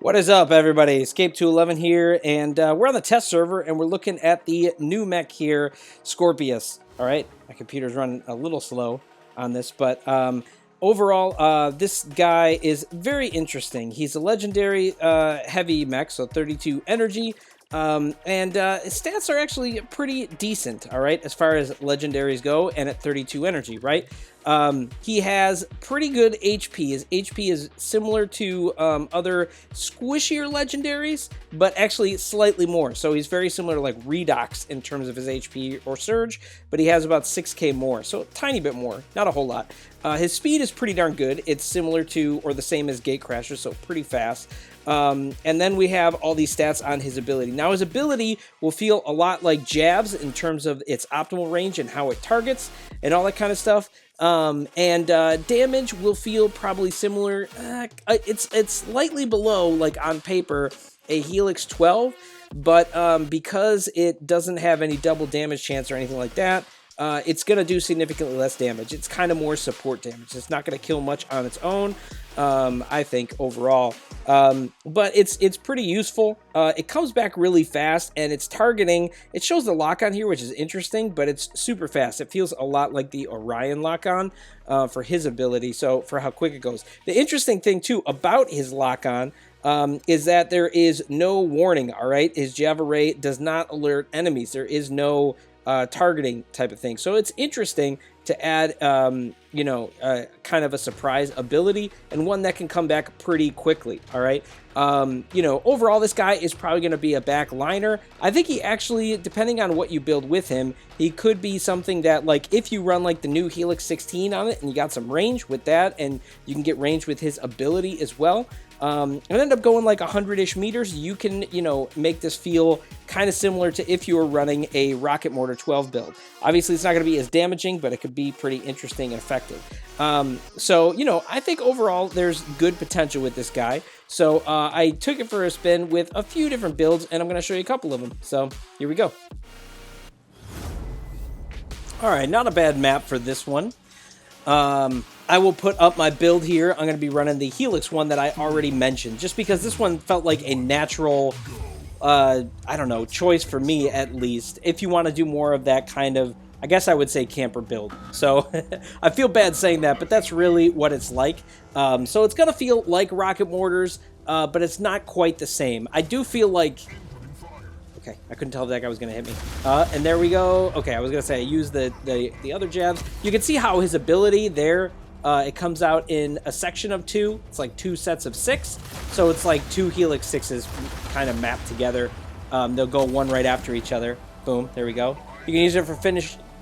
What is up, everybody? Escape211 here, and we're on the test server, and we're looking at the new mech here, Scorpius. All right, my computer's running a little slow on this, but overall, this guy is very interesting. He's a legendary heavy mech, so 32 energy, and his stats are actually pretty decent, all right, as far as legendaries go, and at 32 energy, right? He has pretty good HP. His HP is similar to other squishier legendaries, but actually slightly more. So he's very similar to like Redox in terms of his HP or Surge, but he has about 6k more, so a tiny bit more, not a whole lot. His speed is pretty darn good. It's similar to or the same as Gatecrasher, so pretty fast. And then we have all these stats on his ability. Now his ability will feel a lot like Jabs in terms of its optimal range and how it targets and all that kind of stuff. Damage will feel probably similar. It's slightly below, like on paper, a Helix 12, but because it doesn't have any double damage chance or anything like that, it's going to do significantly less damage. It's kind of more support damage. It's not going to kill much on its own, I think, overall. But it's pretty useful. It comes back really fast, and it's targeting. It shows the lock-on here, which is interesting, but it's super fast. It feels a lot like the Orion lock-on for his ability, so for how quick it goes. The interesting thing, too, about his lock-on is that there is no warning, all right? His Java Ray does not alert enemies. There is no targeting type of thing. So it's interesting to add, kind of a surprise ability and one that can come back pretty quickly. All right. Overall, this guy is probably going to be a backliner. I think he actually, depending on what you build with him, he could be something that, like, if you run like the new Helix 16 on it and you got some range with that, and you can get range with his ability as well, and end up going like 100-ish meters, you can, make this feel kind of similar to if you were running a Rocket Mortar 12 build. Obviously, it's not going to be as damaging, but it could be pretty interesting and effective. I think overall there's good potential with this guy. So I took it for a spin with a few different builds, and I'm going to show you a couple of them. So here we go. All right, not a bad map for this one. I will put up my build here. I'm going to be running the Helix one that I already mentioned, just because this one felt like a natural, choice for me at least, if you want to do more of that kind of, I guess I would say, camper build. So I feel bad saying that, but that's really what it's like. So it's going to feel like Rocket Mortars, but it's not quite the same. I do feel like... Okay, I couldn't tell if that guy was going to hit me. And there we go. Okay, I was going to say I used the other jabs. You can see how his ability there, it comes out in a section of 2. It's like 2 sets of 6. So it's like 2 Helix 6s kind of mapped together. They'll go one right after each other. Boom, there we go. You can use it for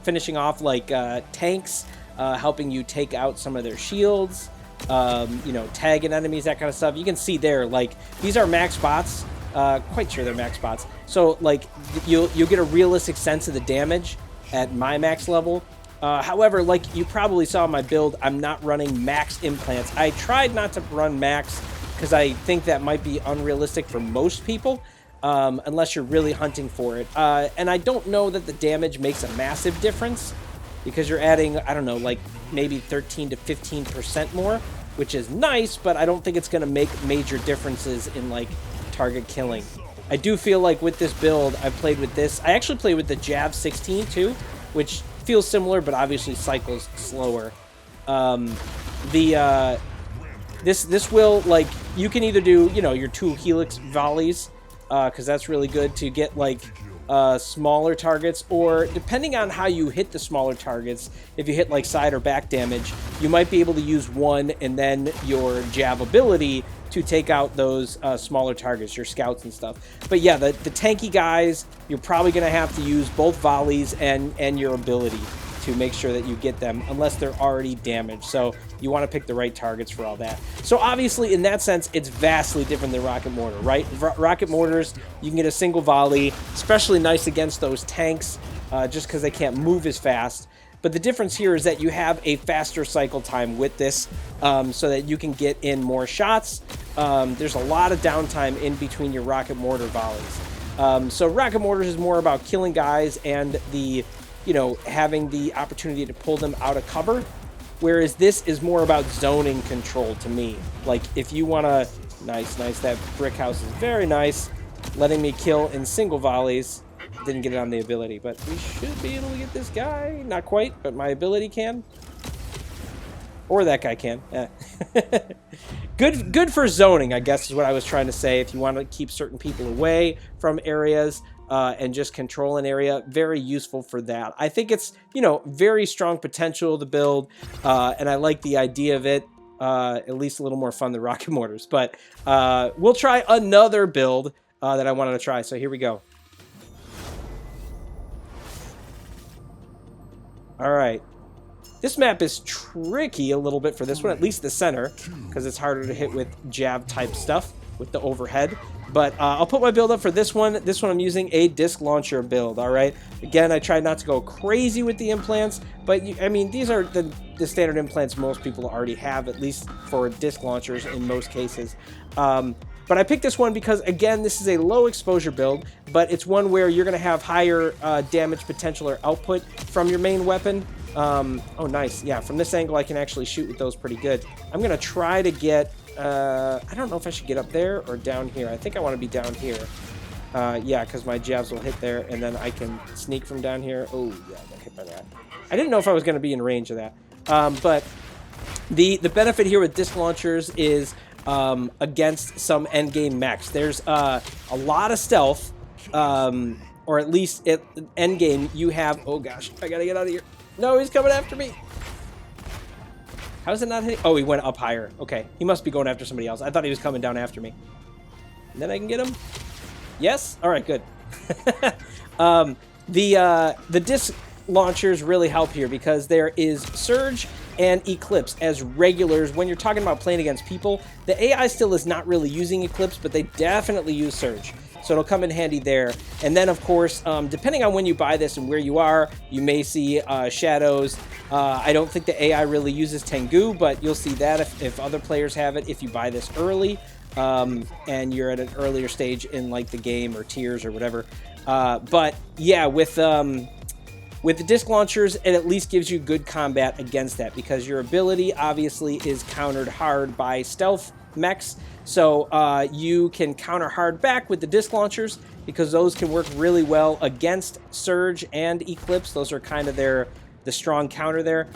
finishing off like tanks, helping you take out some of their shields, tagging enemies, that kind of stuff. You can see there, like, these are max bots. Quite sure they're max bots. So, like, you'll get a realistic sense of the damage at my max level. However, like you probably saw in my build, I'm not running max implants. I tried not to run max because I think that might be unrealistic for most people, unless you're really hunting for it. And I don't know that the damage makes a massive difference because you're adding, I don't know, like maybe 13 to 15% more, which is nice, but I don't think it's going to make major differences in, like, target killing. I do feel like with this build, I've played with this. I actually played with the Jav 16 too, which feels similar, but obviously cycles slower. This will, like, you can either do, your 2 Helix volleys, because that's really good to get, like, smaller targets, or depending on how you hit the smaller targets, if you hit like side or back damage, you might be able to use one and then your jab ability to take out those smaller targets, your scouts and stuff. But yeah, the tanky guys, you're probably going to have to use both volleys and your ability to make sure that you get them, unless they're already damaged. So you want to pick the right targets for all that. So obviously, in that sense, it's vastly different than Rocket Mortar, right? Rocket Mortars, you can get a single volley, especially nice against those tanks, just because they can't move as fast. But the difference here is that you have a faster cycle time with this, so that you can get in more shots. There's a lot of downtime in between your Rocket Mortar volleys. So Rocket Mortars is more about killing guys and the, having the opportunity to pull them out of cover. Whereas this is more about zoning control to me. Like, if you want to Nice, nice. That brickhouse is very nice. Letting me kill in single volleys. Didn't get it on the ability, but we should be able to get this guy. Not quite, but my ability can. Or that guy can. Good for zoning, I guess is what I was trying to say. If you want to keep certain people away from areas and just control an area, very useful for that. I think it's, you know, very strong potential to build, and I like the idea of it. At least a little more fun than rocket mortars. But we'll try another build that I wanted to try. So here we go. All right. This map is tricky a little bit for this one, at least the center, because it's harder to hit with jab type stuff with the overhead. But I'll put my build up for this one. This one I'm using a disc launcher build, all right? Again, I tried not to go crazy with the implants, but I mean, these are the standard implants most people already have, at least for disc launchers in most cases. But I picked this one because, again, this is a low exposure build, but it's one where you're going to have higher damage potential or output from your main weapon. Oh, nice. Yeah, from this angle, I can actually shoot with those pretty good. I'm going to try to get... I don't know if I should get up there or down here. I think I want to be down here. Yeah, because my jabs will hit there, and then I can sneak from down here. Oh, yeah, I got hit by that. I didn't know if I was going to be in range of that. But the benefit here with disc launchers is... against some endgame mechs. There's a lot of stealth, or at least at endgame you have... Oh gosh, I gotta get out of here. No, he's coming after me. How is it not hitting? Oh, he went up higher. Okay, he must be going after somebody else. I thought he was coming down after me. And then I can get him. Yes? All right, good. The disc launchers really help here because there is surge and eclipse as regulars when you're talking about playing against people. The AI still is not really using eclipse, but they definitely use surge, so it'll come in handy there. And then of course, depending on when you buy this and where you are, you may see shadows. I don't think the AI really uses Tengu, but you'll see that if other players have it if you buy this early, and you're at an earlier stage in like the game or tiers or whatever. But yeah, with the disc launchers, it at least gives you good combat against that because your ability obviously is countered hard by stealth mechs. So you can counter hard back with the disc launchers because those can work really well against surge and eclipse. Those are kind of the strong counter there,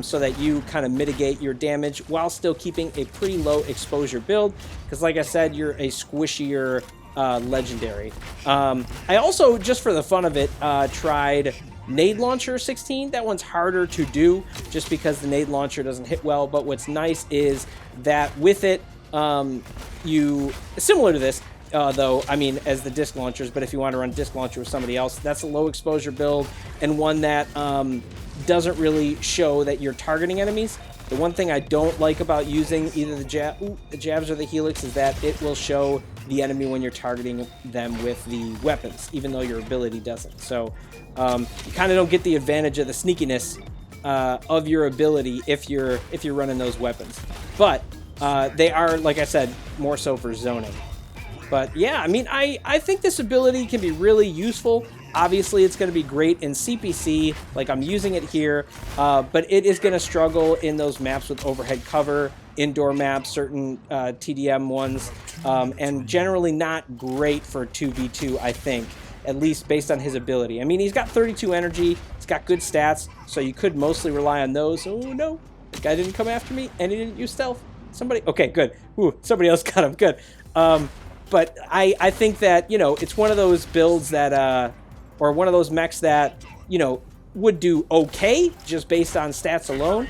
so that you kind of mitigate your damage while still keeping a pretty low exposure build. Because like I said, you're a squishier legendary. I also, just for the fun of it, tried Nade Launcher 16. That one's harder to do just because the Nade Launcher doesn't hit well, but what's nice is that with it, you, similar to this, though, I mean, as the disc launchers, but if you want to run disc launcher with somebody else, that's a low exposure build and one that doesn't really show that you're targeting enemies. The one thing I don't like about using either the jabs or the Helix is that it will show the enemy when you're targeting them with the weapons, even though your ability doesn't. So you kind of don't get the advantage of the sneakiness of your ability if you're running those weapons. But they are, like I said, more so for zoning. But yeah, I mean, I think this ability can be really useful. Obviously, it's going to be great in CPC, like I'm using it here, but it is going to struggle in those maps with overhead cover, indoor maps, certain TDM ones, and generally not great for 2v2, I think, at least based on his ability. I mean, he's got 32 energy, he's got good stats, so you could mostly rely on those. Oh no, the guy didn't come after me, and he didn't use stealth. Somebody, okay, good. Ooh, somebody else got him, good. But I think that, you know, it's one of those builds that, or one of those mechs that, you know, would do okay just based on stats alone,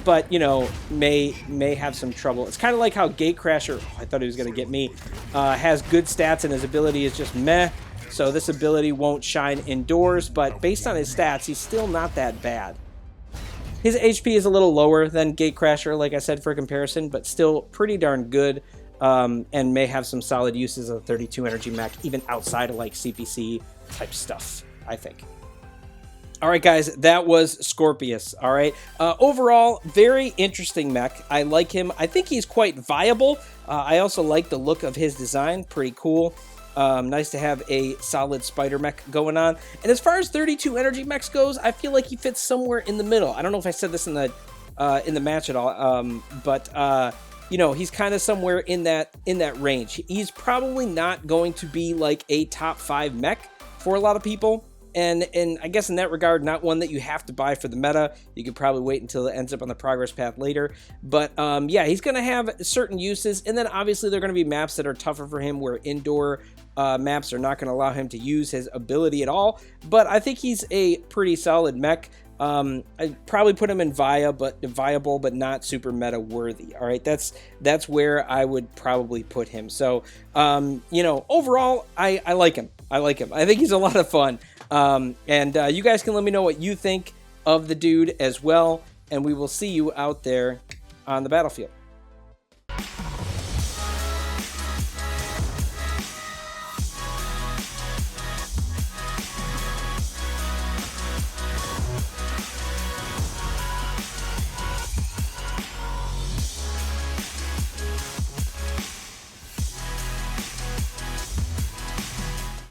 but, you know, may have some trouble. It's kind of like how Gatecrasher, I thought he was going to get me, has good stats and his ability is just meh, so this ability won't shine indoors, but based on his stats, he's still not that bad. His HP is a little lower than Gatecrasher, like I said, for comparison, but still pretty darn good. And may have some solid uses of 32 energy mech, even outside of like CPC type stuff, I think. All right, guys, that was Scorpius. All right. Overall, very interesting mech. I like him. I think he's quite viable. I also like the look of his design. Pretty cool. Nice to have a solid spider mech going on. And as far as 32 energy mechs goes, I feel like he fits somewhere in the middle. I don't know if I said this in the match at all, but you know, he's kind of somewhere in that range. He's probably not going to be like a top 5 mech for a lot of people. And I guess in that regard, not one that you have to buy for the meta. You could probably wait until it ends up on the progress path later. But yeah, he's going to have certain uses. And then obviously there are going to be maps that are tougher for him, where indoor maps are not going to allow him to use his ability at all. But I think he's a pretty solid mech. I'd probably put him in viable, but not super meta worthy. All right, that's where I would probably put him. So, you know, overall, I like him. I think he's a lot of fun. And you guys can let me know what you think of the dude as well. And we will see you out there on the battlefield.